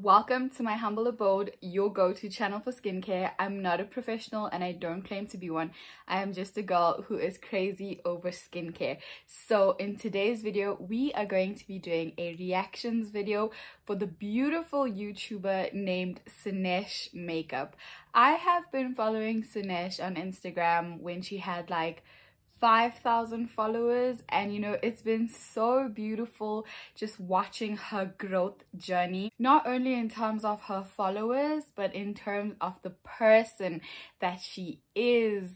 Welcome to my humble abode, your go-to channel for skincare. I'm not a professional and I don't claim to be one. I am just a girl who is crazy over skincare. So in today's video, we are going to be doing a reactions video for the beautiful YouTuber named Sanesh Makeup. I have been following Sanesh on Instagram when she had like 5,000 followers, and you know, it's been so beautiful just watching her growth journey, not only in terms of her followers but in terms of the person that she is.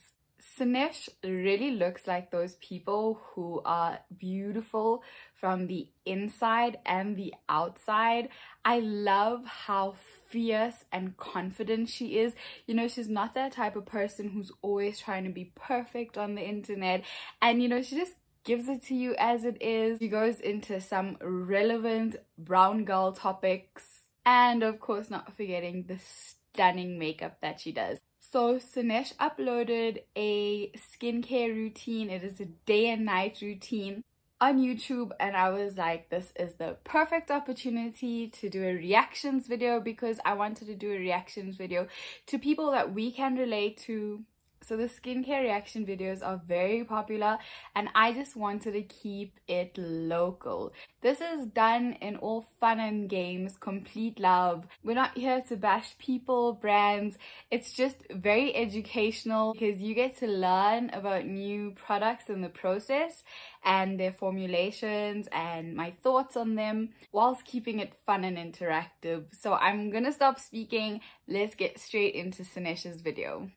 Sanesh really looks like those people who are beautiful from the inside and the outside. I love how fierce and confident she is. You know, she's not that type of person who's always trying to be perfect on the internet, and you know, she just gives it to you as it is. She goes into some relevant brown girl topics, and of course not forgetting the stunning makeup that she does. So Sanesh uploaded a skincare routine. It is a day and night routine on YouTube, and I was like, this is the perfect opportunity to do a reactions video, because I wanted to do a reactions video to people that we can relate to. So the skincare reaction videos are very popular and I just wanted to keep it local. This is done in all fun and games, complete love. We're not here to bash people, brands. It's just very educational because you get to learn about new products in the process and their formulations and my thoughts on them, whilst keeping it fun and interactive. So I'm gonna stop speaking. Let's get straight into Sanesh's video.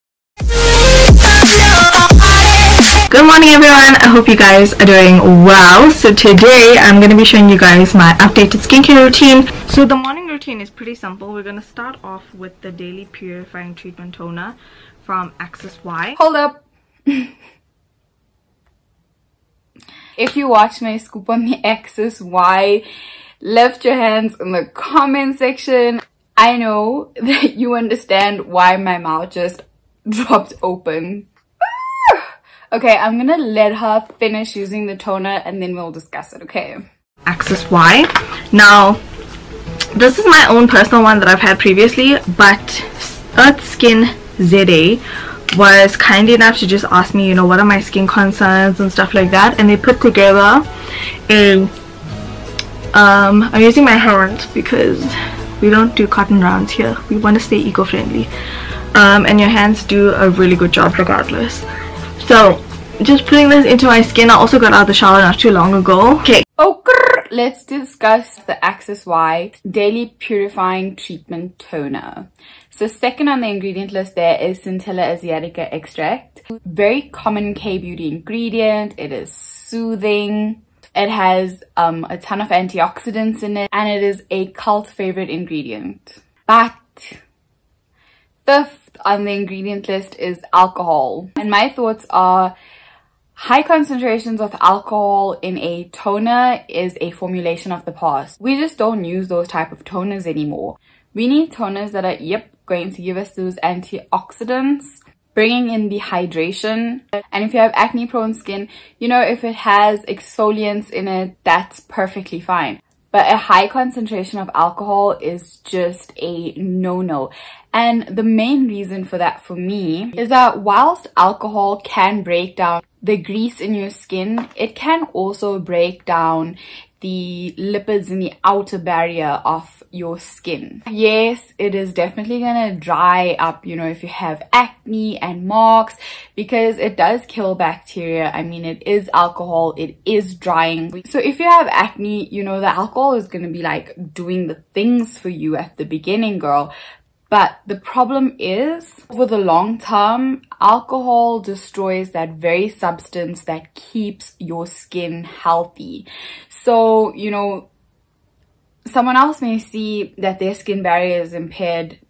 Good morning everyone, I hope you guys are doing well. So today I'm going to be showing you guys my updated skincare routine. So the morning routine is pretty simple. We're going to start off with the Daily Purifying Treatment Toner from Axis Y. Hold up. If you watch my scoop on the Axis Y, lift your hands in the comment section. I know that you understand why my mouth just dropped open. Okay, I'm gonna let her finish using the toner and then we'll discuss it, okay? Axis Y. Now, this is my own personal one that I've had previously, but Earth Skin ZA was kind enough to just ask me, you know, what are my skin concerns and stuff like that, and they put together a I'm using my hand because we don't do cotton rounds here. We want to stay eco-friendly, and your hands do a really good job regardless. So just putting this into my skin. I also got out of the shower not too long ago. Okay, let's discuss the Axis Y Daily Purifying Treatment Toner. So second on the ingredient list there is Centella Asiatica extract. Very common K-beauty ingredient. It is soothing. It has a ton of antioxidants in it, and it is a cult favorite ingredient. But fifth on the ingredient list is alcohol. And my thoughts are, high concentrations of alcohol in a toner is a formulation of the past. We just don't use those type of toners anymore. We need toners that are, going to give us those antioxidants, bringing in the hydration. And if you have acne prone skin, you know, if it has exfoliants in it, that's perfectly fine. But a high concentration of alcohol is just a no-no. And the main reason for that for me is that whilst alcohol can break down the grease in your skin, it can also break down the lipids in the outer barrier of your skin. Yes, it is definitely gonna dry up, you know, if you have acne and marks, because it does kill bacteria. I mean, it is alcohol, it is drying. So if you have acne, you know, the alcohol is gonna be like doing the things for you at the beginning, girl. But the problem is, over the long term, alcohol destroys that very substance that keeps your skin healthy. So, you know, someone else may see that their skin barrier is impaired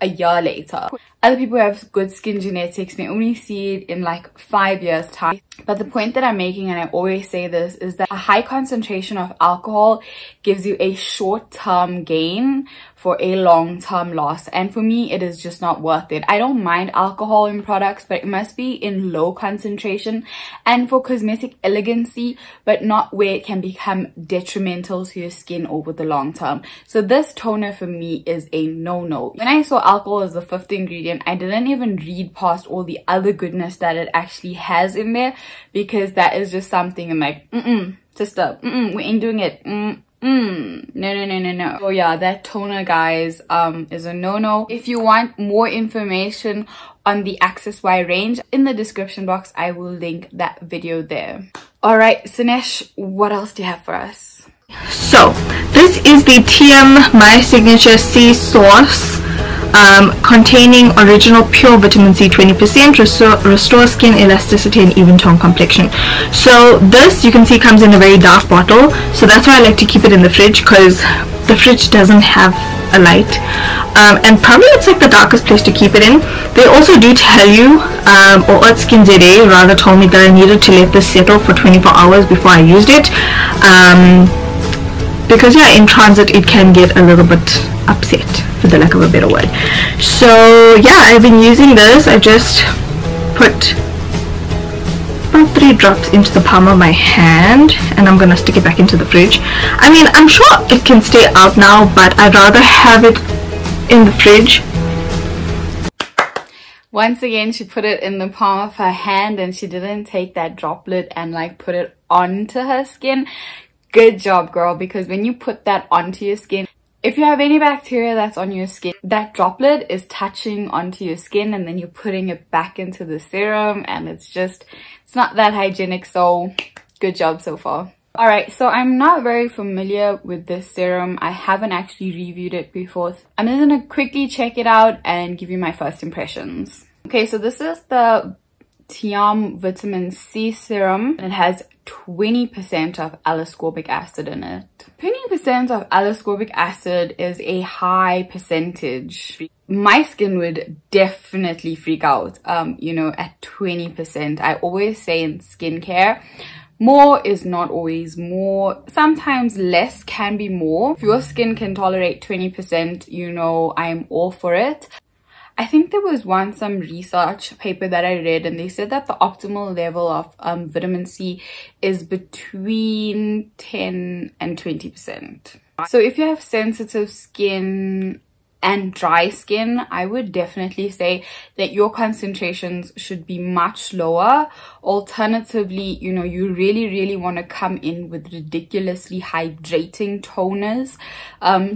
a year later. other people who have good skin genetics may only see it in like 5 years time. But the point that I'm making, and I always say this, is that a high concentration of alcohol gives you a short-term gain for a long-term loss, and for me it is just not worth it. I don't mind alcohol in products, but it must be in low concentration and for cosmetic elegancy, but not where it can become detrimental to your skin over the long term. So this toner for me is a no-no. When I saw alcohol as the 5th ingredient, I didn't even read past all the other goodness that it actually has in there, because that is just something I'm like, sister, we ain't doing it. No. So yeah, that toner, guys, is a no-no. If you want more information on the Access Y range, in the description box I will link that video there. All right, Sanesh, what else do you have for us? So this is the TM My Signature C Sauce, containing original pure vitamin C 20%, restore skin elasticity and even tone complexion. So this, you can see, comes in a very dark bottle, so that's why I like to keep it in the fridge, because the fridge doesn't have a light, and probably it's like the darkest place to keep it in. They also do tell you, or Earth Skin ZA rather told me, that I needed to let this settle for 24 hours before I used it, because yeah, in transit it can get a little bit upset, for the lack of a better word. So yeah, I've been using this. I just put about 3 drops into the palm of my hand, and I'm gonna stick it back into the fridge. I mean, I'm sure it can stay out now, but I'd rather have it in the fridge. Once again, she put it in the palm of her hand and she didn't take that droplet and like put it onto her skin. Good job, girl, because when you put that onto your skin, if you have any bacteria that's on your skin, that droplet is touching onto your skin, and then you're putting it back into the serum, and it's not that hygienic. So good job so far. All right, so I'm not very familiar with this serum. I haven't actually reviewed it before. I'm just gonna quickly check it out and give you my first impressions. Okay, so this is the Tiam Vitamin C Serum, and it has 20% of ascorbic acid in it. 20% of ascorbic acid is a high percentage. My skin would definitely freak out, you know, at 20%. I always say in skincare, more is not always more. Sometimes less can be more. If your skin can tolerate 20%, you know, I'm all for it. I think there was once some research paper that I read, and they said that the optimal level of vitamin C is between 10 and 20%. So if you have sensitive skin and dry skin, I would definitely say that your concentrations should be much lower. Alternatively, you know, you really want to come in with ridiculously hydrating toners,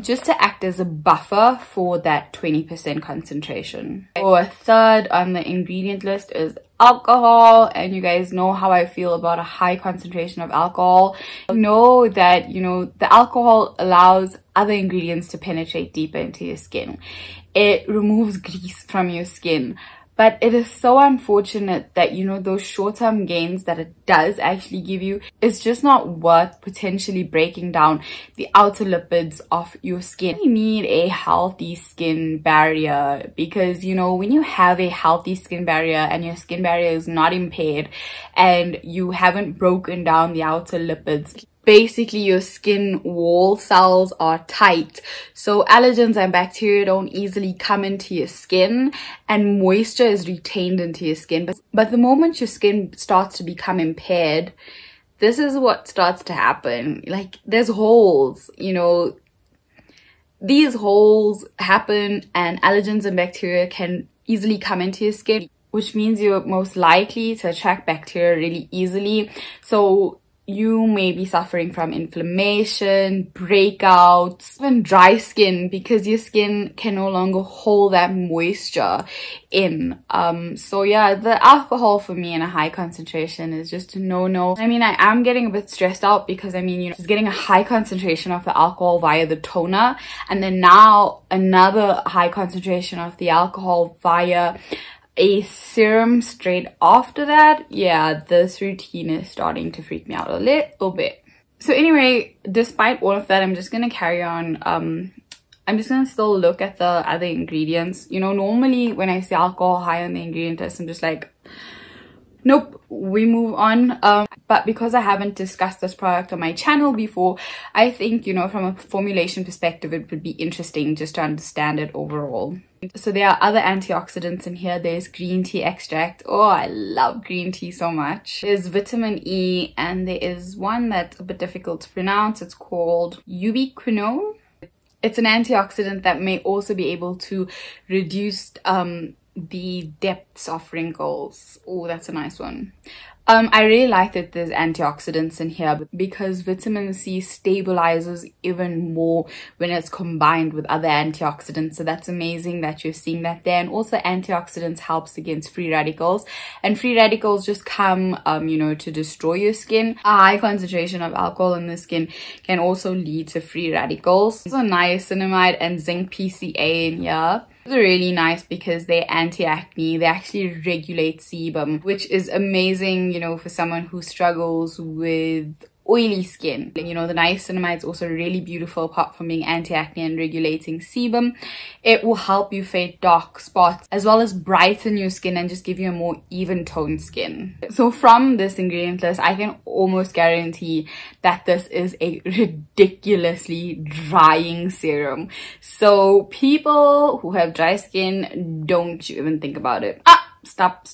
just to act as a buffer for that 20% concentration. Or a third on the ingredient list is alcohol, and you guys know how I feel about a high concentration of alcohol. Know that, you know, the alcohol allows other ingredients to penetrate deeper into your skin. It removes grease from your skin. But it is so unfortunate that, you know, those short-term gains that it does actually give you is just not worth potentially breaking down the outer lipids of your skin. You need a healthy skin barrier, because, you know, when you have a healthy skin barrier and your skin barrier is not impaired and you haven't broken down the outer lipids, basically your skin wall cells are tight, so allergens and bacteria don't easily come into your skin, and moisture is retained into your skin. But the moment your skin starts to become impaired, this is what starts to happen. Like, there's holes, you know, these holes happen and allergens and bacteria can easily come into your skin, which means you're most likely to attract bacteria really easily. So you may be suffering from inflammation, breakouts, even dry skin, because your skin can no longer hold that moisture in. So yeah, the alcohol for me in a high concentration is just a no-no. I mean, I am getting a bit stressed out because, I mean, you know, just getting a high concentration of the alcohol via the toner, and then now another high concentration of the alcohol via a serum straight after that. Yeah, this routine is starting to freak me out a little bit. So anyway, despite all of that, I'm just gonna carry on I'm just gonna still look at the other ingredients. You know, normally when I see alcohol high on the ingredient list, I'm just like, nope, we move on. But because I haven't discussed this product on my channel before, I think, you know, from a formulation perspective, it would be interesting just to understand it overall. So there are other antioxidants in here. There's green tea extract. Oh, I love green tea so much. There's vitamin E, and there is one that's a bit difficult to pronounce. It's called ubiquinone. It's an antioxidant that may also be able to reduce the depths of wrinkles. Oh, that's a nice one. I really like that there's antioxidants in here because vitamin C stabilizes even more when it's combined with other antioxidants. So that's amazing that you're seeing that there. And also antioxidants helps against free radicals, and free radicals just come, you know, to destroy your skin. A high concentration of alcohol in the skin can also lead to free radicals. There's niacinamide and zinc PCA in here. These are really nice because they're anti-acne. They actually regulate sebum, which is amazing, you know, for someone who struggles with oily skin. You know, the niacinamide is also really beautiful. Apart from being anti-acne and regulating sebum, it will help you fade dark spots as well as brighten your skin and just give you a more even toned skin. So from this ingredient list, I can almost guarantee that this is a ridiculously drying serum. So people who have dry skin, don't you even think about it. Stop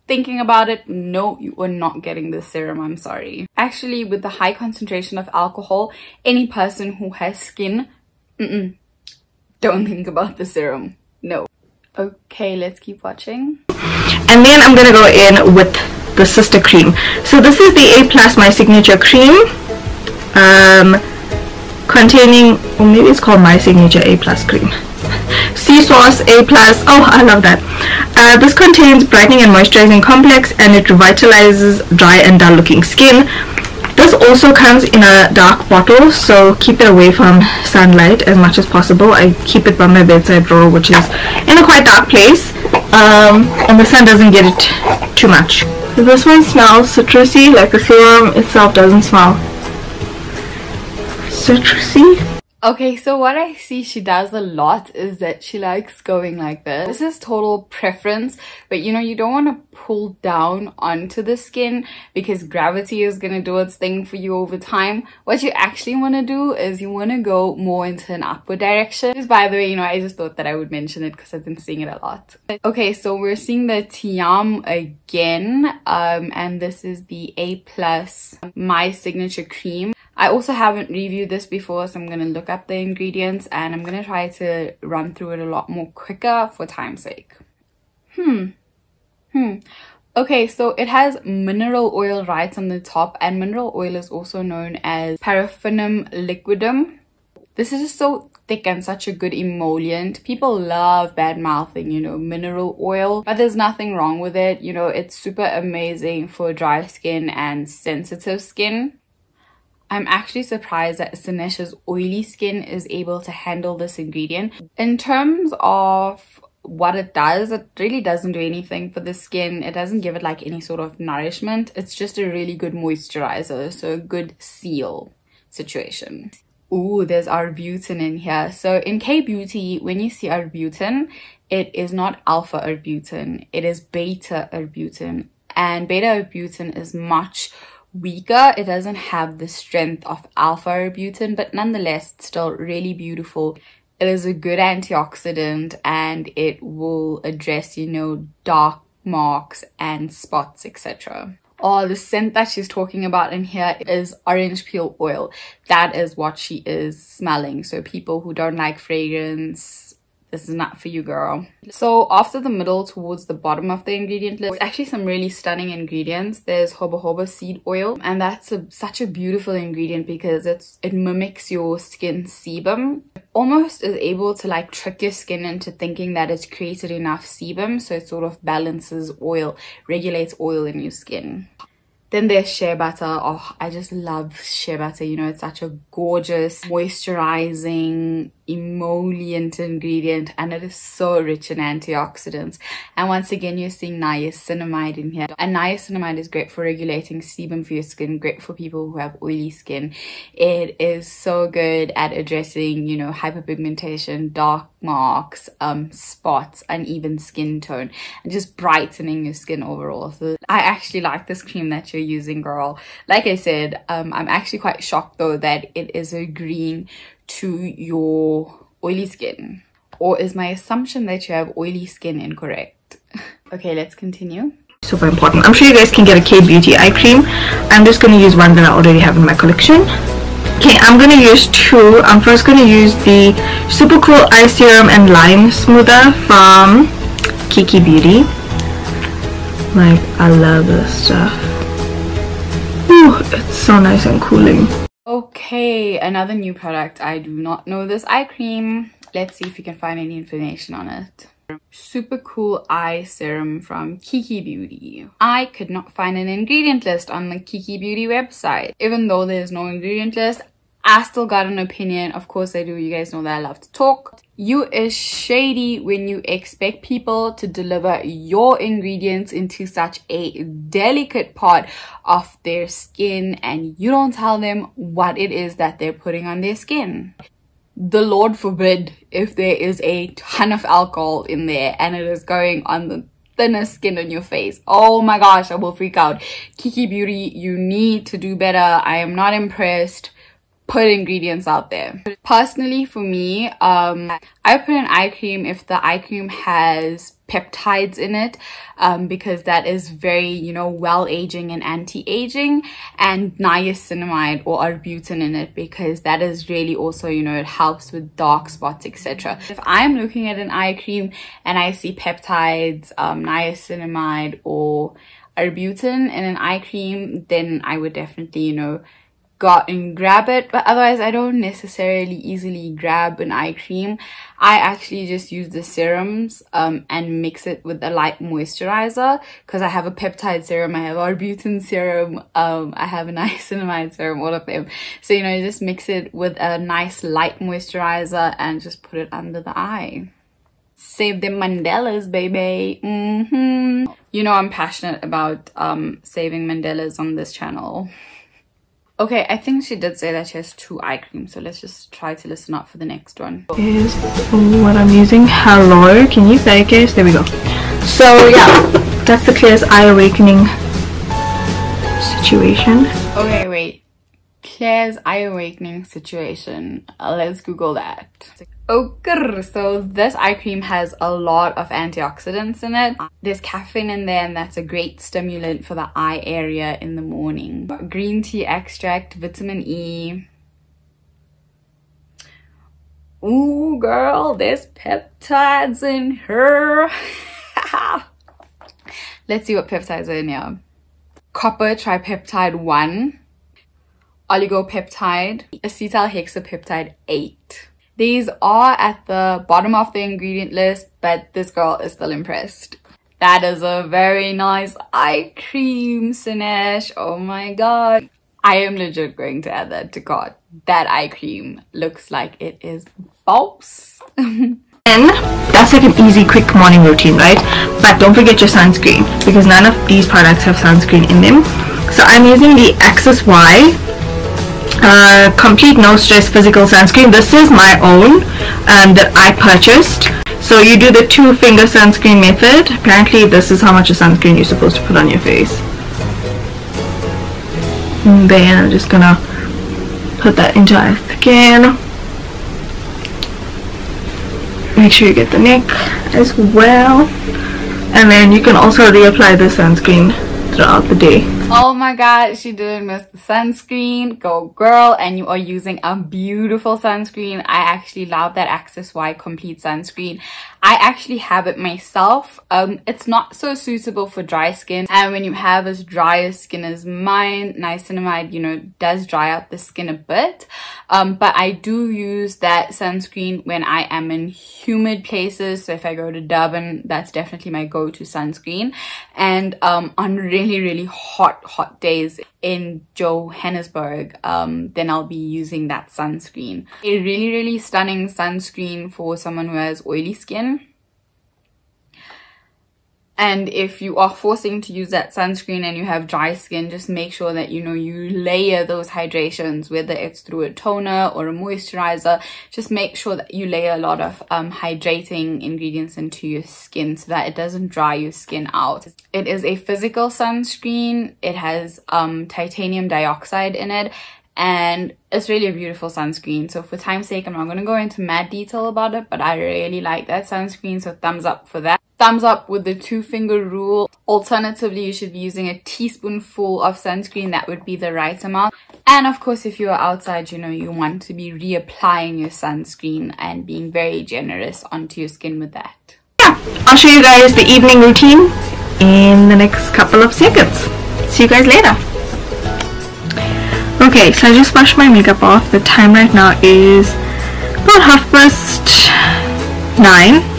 thinking about it. No, you are not getting this serum. I'm sorry. Actually, with the high concentration of alcohol, any person who has skin, don't think about the serum. No. Okay, let's keep watching. And then I'm gonna go in with the sister cream. So this is the A+ My Signature Cream, containing, or maybe it's called My Signature A+ Cream. Sea Sauce A+. Oh, I love that. This contains brightening and moisturizing complex, and it revitalizes dry and dull looking skin. This also comes in a dark bottle, so keep it away from sunlight as much as possible. I keep it by my bedside drawer, which is in a quite dark place, and the sun doesn't get it too much. So this one smells citrusy, like the serum itself doesn't smell citrusy. Okay, so what I see she does a lot is that she likes going like this. This is total preference, but you know, you don't want to pull down onto the skin because gravity is going to do its thing for you over time. What you actually want to do is you want to go more into an upward direction. Just by the way, you know, I just thought that I would mention it because I've been seeing it a lot. Okay, so we're seeing the Tiam again, and this is the A+ My Signature Cream. I also haven't reviewed this before, so I'm going to look up the ingredients and I'm going to try to run through it a lot more quicker for time's sake. Okay, so it has mineral oil right on the top, and mineral oil is also known as paraffinum liquidum. This is just so thick and such a good emollient. People love bad mouthing, you know, mineral oil, but there's nothing wrong with it. You know, it's super amazing for dry skin and sensitive skin. I'm actually surprised that Sanesh's oily skin is able to handle this ingredient. In terms of what it does, it really doesn't do anything for the skin. It doesn't give it like any sort of nourishment. It's just a really good moisturizer, so a good seal situation. Ooh, there's arbutin in here. So in K-beauty, when you see arbutin, it is not alpha arbutin, it is beta arbutin, and beta arbutin is much weaker. It doesn't have the strength of alpha arbutin, but nonetheless it's still really beautiful. It is a good antioxidant and it will address, you know, dark marks and spots, etc. Oh, the scent that she's talking about in here is orange peel oil. That is what she is smelling. So people who don't like fragrance, this is not for you, girl. So after the middle towards the bottom of the ingredient list, there's actually some really stunning ingredients. There's jojoba seed oil, and that's such a beautiful ingredient because it mimics your skin sebum. It almost is able to like trick your skin into thinking that it's created enough sebum, so it sort of balances oil, regulates oil in your skin. Then there's shea butter. Oh, I just love shea butter. You know, it's such a gorgeous, moisturizing, emollient ingredient, and it is so rich in antioxidants. And once again, you're seeing niacinamide in here, and niacinamide is great for regulating sebum for your skin, great for people who have oily skin. It is so good at addressing, you know, hyperpigmentation, dark marks, spots, uneven skin tone, and just brightening your skin overall. So I actually like this cream that you're using, girl. Like I said, I'm actually quite shocked though that it is agreeing to your oily skin. Or is my assumption that you have oily skin incorrect? Okay, let's continue. Super important. I'm sure you guys can get a K-Beauty eye cream. I'm just going to use one that I already have in my collection. Okay, I'm going to use two. I'm first going to use the Super Cool Eye Serum and Line Smoother from Kiki Beauty. Like, I love this stuff. Ooh, it's so nice and cooling. Okay, another new product. I do not know this eye cream. Let's see if you can find any information on it. Super Cool Eye Serum from Kiki Beauty. I could not find an ingredient list on the Kiki Beauty website. Even though there's no ingredient list, I still got an opinion. Of course I do. You guys know that I love to talk. You is shady when you expect people to deliver your ingredients into such a delicate part of their skin and you don't tell them what it is that they're putting on their skin. The Lord forbid if there is a ton of alcohol in there and it is going on the thinner skin on your face. Oh my gosh, I will freak out. Kiki Beauty, you need to do better. I am not impressed. Put ingredients out there. Personally, for me, I put an eye cream if the eye cream has peptides in it, because that is very, you know, well aging and anti-aging, and niacinamide or arbutin in it, because that is really also, you know, it helps with dark spots, etc. If I'm looking at an eye cream and I see peptides, niacinamide or arbutin in an eye cream, then I would definitely, you know, go and grab it. But otherwise, I don't necessarily easily grab an eye cream. I actually just use the serums and mix it with a light moisturizer, because I have a peptide serum, I have arbutin serum, I have a niacinamide serum, all of them. So, you know, you just mix it with a nice light moisturizer and just put it under the eye. Save them Mandelas, baby. You know I'm passionate about saving Mandelas on this channel. Okay, I think she did say that she has two eye creams, so let's just try to listen up for the next one. Is what I'm using. Hello, can you focus? There we go. So yeah, that's the Claire's Eye Awakening situation. Okay, wait. Claire's Eye Awakening situation. Let's Google that. Okay, so this eye cream has a lot of antioxidants in it. There's caffeine in there, and that's a great stimulant for the eye area in the morning. Green tea extract, vitamin E. Ooh, girl, there's peptides in her. Let's see what peptides are in here. Copper tripeptide 1, oligopeptide, acetylhexapeptide 8. These are at the bottom of the ingredient list, but this girl is still impressed. That is a very nice eye cream, Sanesh. Oh my god. I am legit going to add that to cart. That eye cream looks like it is boss. And that's like an easy, quick morning routine, right? But don't forget your sunscreen, because none of these products have sunscreen in them. So I'm using the Access Y Complete No Stress Physical Sunscreen. This is my own that I purchased. So you do the 2-finger sunscreen method. Apparently this is how much of sunscreen you're supposed to put on your face. And then I'm just gonna put that into eye skin. Make sure you get the neck as well. And then you can also reapply the sunscreen throughout the day. Oh my god, she didn't miss the sunscreen. Go girl. And you are using a beautiful sunscreen. I actually love that Access Y Complete Sunscreen. I actually have it myself. It's not so suitable for dry skin, and when you have as dry a skin as mine, niacinamide, you know, does dry out the skin a bit. But I do use that sunscreen when I am in humid places. So if I go to Durban, that's definitely my go-to sunscreen. And on really hot hot days in Johannesburg, then I'll be using that sunscreen. A really stunning sunscreen for someone who has oily skin. And if you are forcing to use that sunscreen and you have dry skin, just make sure that you layer those hydrations, whether it's through a toner or a moisturizer. Just make sure that you layer a lot of hydrating ingredients into your skin so that it doesn't dry your skin out. It is a physical sunscreen. It has titanium dioxide in it, and it's really a beautiful sunscreen. So for time's sake, I'm not going to go into mad detail about it, but I really like that sunscreen, so thumbs up for that. Thumbs up with the 2-finger rule. Alternatively, you should be using a teaspoonful of sunscreen. That would be the right amount. And of course, if you are outside, you want to be reapplying your sunscreen and being very generous onto your skin with that. Yeah, I'll show you guys the evening routine in the next couple of seconds. See you guys later. Okay, so I just washed my makeup off. The time right now is about 9:30.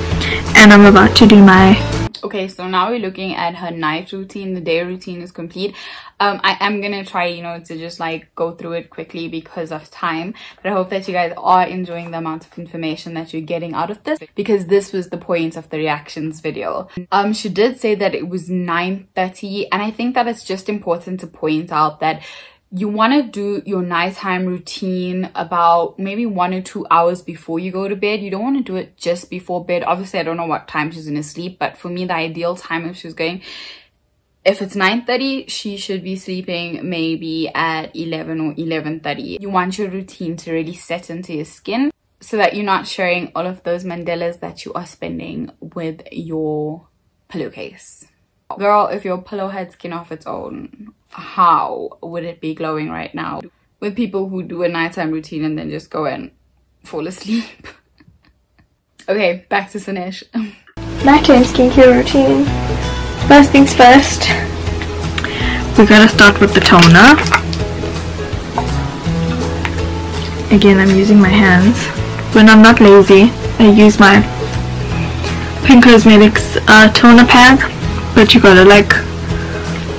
And I'm about to do my... Okay, so now we're looking at her night routine. The day routine is complete. I am gonna try, to just like go through it quickly because of time. But I hope that you guys are enjoying the amount of information that you're getting out of this, because this was the point of the reactions video. She did say that it was 9:30, and I think that it's just important to point out that you want to do your nighttime routine about maybe 1 or 2 hours before you go to bed. You don't want to do it just before bed. Obviously, I don't know what time she's going to sleep, but for me, the ideal time if it's 9:30, she should be sleeping maybe at 11 or 11:30. You want your routine to really set into your skin so that you're not sharing all of those Mandelas that you are spending with your pillowcase. Girl, if your pillow had skin of its own, how would it be glowing right now? With people who do a nighttime routine and then just go and fall asleep. Okay, back to Sanesh. Nighttime skincare routine. First things first, we're gonna start with the toner. Again, I'm using my hands. When I'm not lazy, I use my Pink Cosmetics toner pad, but you gotta like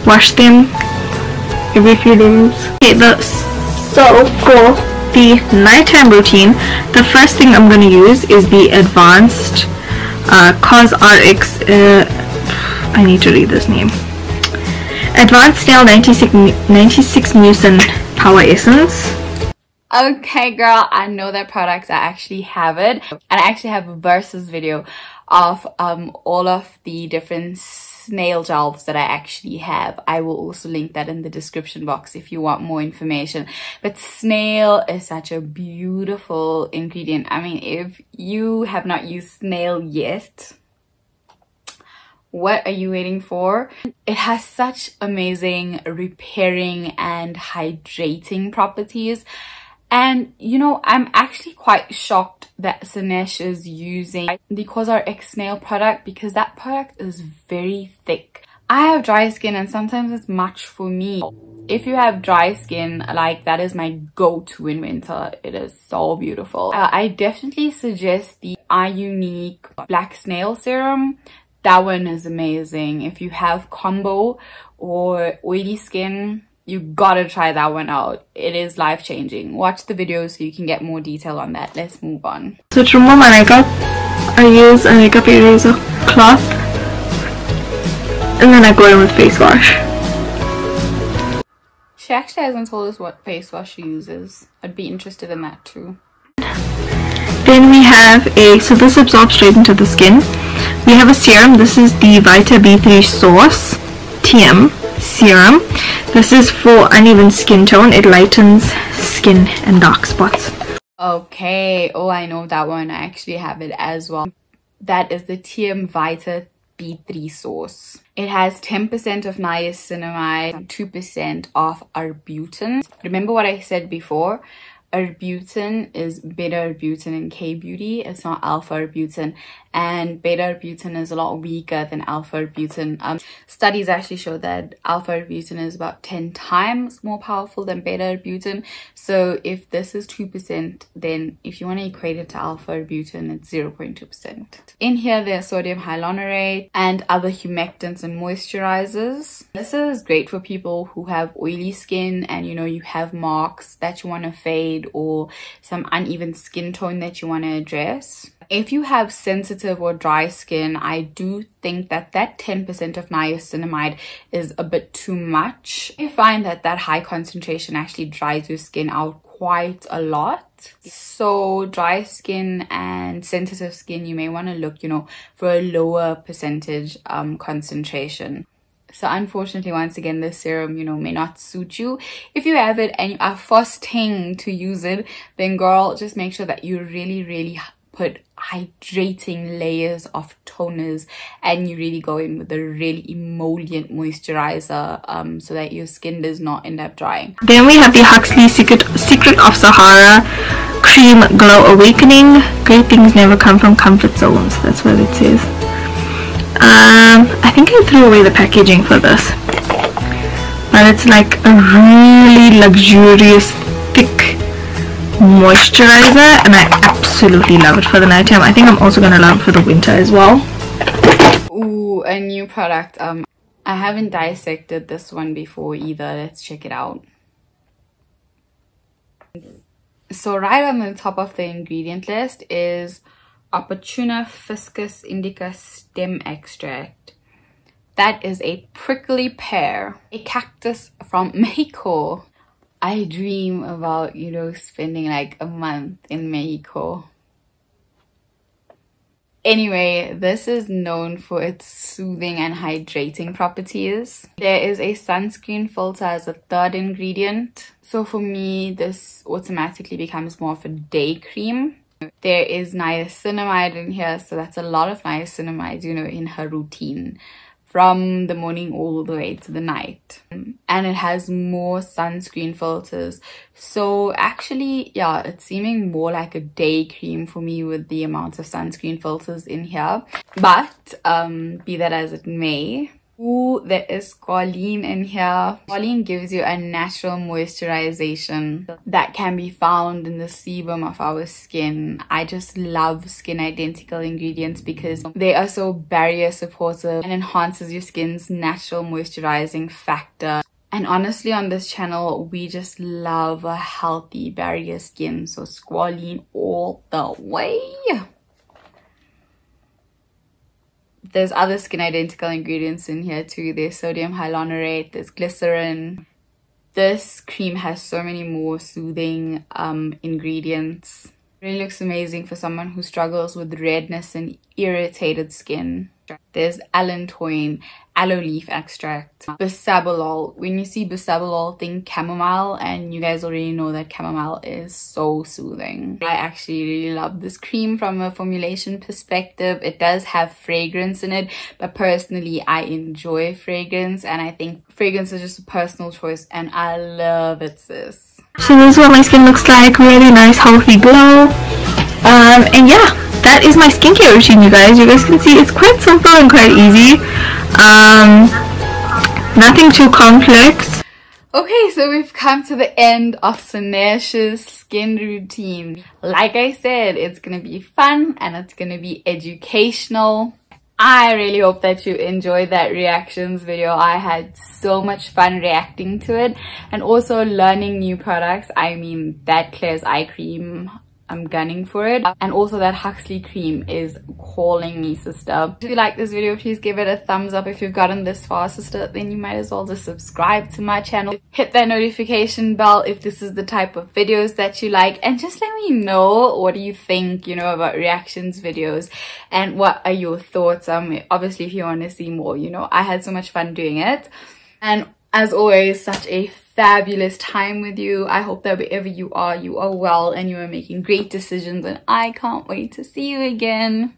wash them every few days. Okay, so for the nighttime routine, the first thing I'm gonna use is the advanced CosRX. I need to read this name. Advanced Snail 96 Mucin Power Essence. Okay, girl, I know that product. I actually have it, and I actually have a versus video of all of the different Snail gels that I actually have. I will also link that in the description box if you want more information. But Snail is such a beautiful ingredient. I mean, if you have not used Snail yet, what are you waiting for? It has such amazing repairing and hydrating properties. And I'm actually quite shocked that Sanesh is using the CosRX Snail product, because that product is very thick. I have dry skin and sometimes it's much for me. If you have dry skin, like, that is my go-to in winter. It is so beautiful. I definitely suggest the iUnique Black Snail Serum. That one is amazing. If you have combo or oily skin, you gotta try that one out. It is life-changing. Watch the video so you can get more detail on that. Let's move on. So to remove my makeup, I use a makeup eraser cloth, and then I go in with face wash. She actually hasn't told us what face wash she uses. I'd be interested in that too. Then we have so this absorbs straight into the skin. We have a serum. This is the Vita B3 Source TM Serum. This is for uneven skin tone. It lightens skin and dark spots. Okay, oh, I know that one. I actually have it as well. That is the TM Vita B3 Source. It has 10% of niacinamide, 2% of arbutin. Remember what I said before? arbutin is beta arbutin in K-beauty. It's not alpha arbutin, and beta arbutin is a lot weaker than alpha arbutin. Studies actually show that alpha arbutin is about 10 times more powerful than beta arbutin. So if this is 2%, then if you want to equate it to alpha arbutin, it's 0.2%. In here there's sodium hyaluronate and other humectants and moisturizers. This is great for people who have oily skin and you have marks that you want to fade or some uneven skin tone that you want to address. If you have sensitive or dry skin, I do think that 10% of niacinamide is a bit too much. I find that high concentration actually dries your skin out quite a lot. So dry skin and sensitive skin, you may want to look, for a lower percentage concentration. So unfortunately, once again, this serum, may not suit you. If you have it and you are forcing to use it, then girl, just make sure that you really put hydrating layers of toners and you really go in with a really emollient moisturizer so that your skin does not end up drying. Then we have the Huxley Secret of Sahara Cream Glow Awakening. Great things never come from comfort zones. That's what it says. I think I threw away the packaging for this, but it's like a really luxurious thick moisturizer and I absolutely love it for the nighttime. I think I'm also gonna love it for the winter as well. Ooh, a new product. I haven't dissected this one before either. Let's check it out. So right on the top of the ingredient list is Opportuna Fiscus Indica Stem Extract. That is a prickly pear, a cactus from Mexico. I dream about, spending like a month in Mexico. Anyway, this is known for its soothing and hydrating properties. There is a sunscreen filter as a third ingredient. So for me, this automatically becomes more of a day cream. There is niacinamide in here, so that's a lot of niacinamide, in her routine from the morning all the way to the night. And it has more sunscreen filters. So actually, yeah, it's seeming more like a day cream for me with the amount of sunscreen filters in here. But be that as it may, ooh, there is squalene in here. Squalene gives you a natural moisturization that can be found in the sebum of our skin. I just love skin identical ingredients because they are so barrier supportive and enhances your skin's natural moisturizing factor. And honestly, on this channel, we just love a healthy barrier skin. So squalene all the way. There's other skin identical ingredients in here too. There's sodium hyaluronate, there's glycerin. This cream has so many more soothing ingredients. It really looks amazing for someone who struggles with redness and irritated skin. There's allantoin, aloe leaf extract, bisabolol. When you see bisabolol, think chamomile, and you guys already know that chamomile is so soothing. I actually really love this cream from a formulation perspective. It does have fragrance in it, but personally I enjoy fragrance, and I think fragrance is just a personal choice, and I love it, sis. So this is what my skin looks like. Really nice healthy glow. And yeah, that is my skincare routine, you guys. You guys can see it's quite simple and quite easy. Nothing too complex. Okay, so we've come to the end of Sanesh's skin routine. Like I said, it's gonna be fun and it's gonna be educational. I really hope that you enjoyed that reactions video. I had so much fun reacting to it and also learning new products. I mean, that Claire's eye cream, I'm gunning for it, and also that Huxley cream is calling me, sister. If you like this video, please give it a thumbs up. If you've gotten this far, sister, then you might as well just subscribe to my channel. Hit that notification bell if this is the type of videos that you like, and just let me know what do you think, about reactions videos and what are your thoughts. Obviously, if you want to see more, I had so much fun doing it. And as always, such a fabulous time with you. I hope that wherever you are well and you are making great decisions, and I can't wait to see you again.